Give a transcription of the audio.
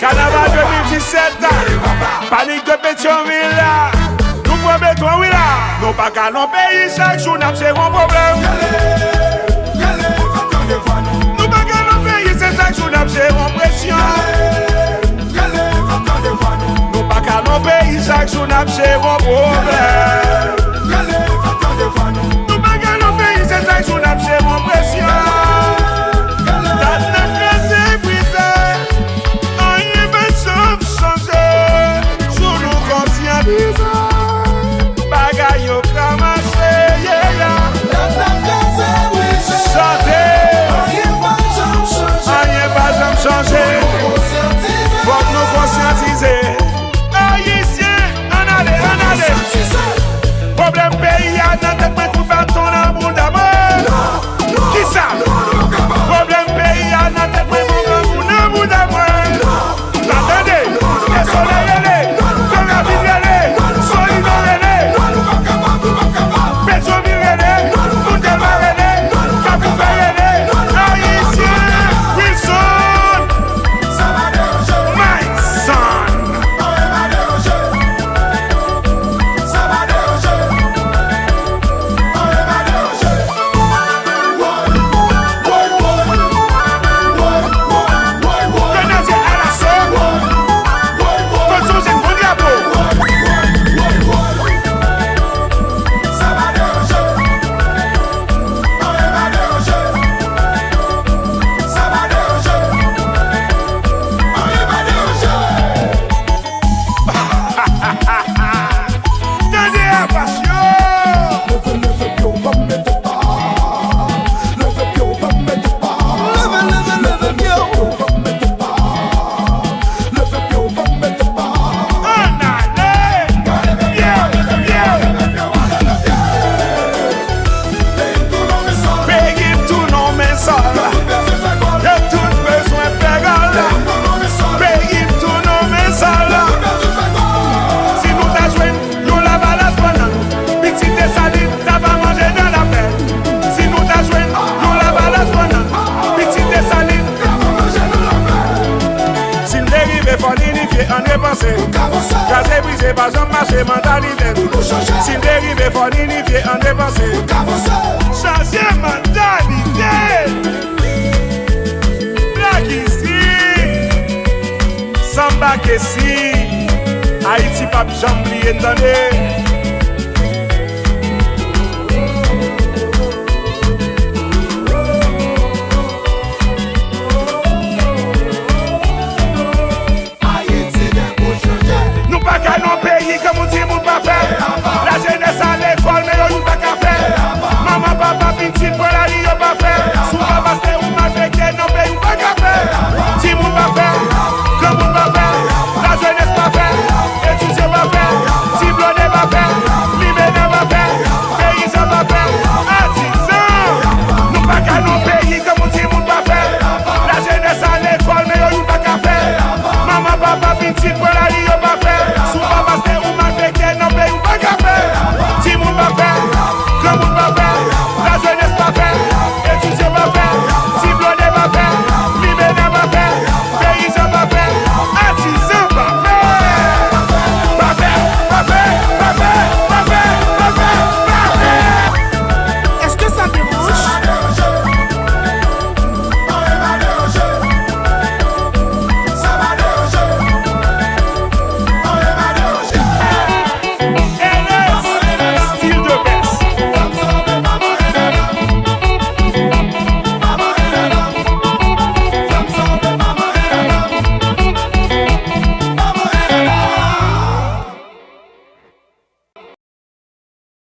Carnaval 2017, panique de Pétionville là. Nous prenons béton, oui là. Nous pas qu'à nos pays, chaque jour n'a pas un problème. Nous pas qu'à nos pays, c'est chaque jour n'a pas une pression. Nous pas qu'à nos pays, chaque jour n'a pas un problème. Nous pas qu'à nos pays, c'est chaque jour n'a pas une pression. Bagay yo kamase, yeah, yeah. Rien pas jamais changé. Faut nous conscientiser. Haïtiens, en allez. Problème pays, y'a dans tête, mais coup bâton dans bout d'amour. Qui ça? Problème pays, y'a dans tête, mais coup bâton dans bout d'amour. Attendez, les soleils, comme la vie, Casé brisé, pas un marché mentalité. Si dérivé, faut unifier en dépenser. Changer mentalité. Black ici, Samba Kessi, Haïti pas jamais oublié, attendez.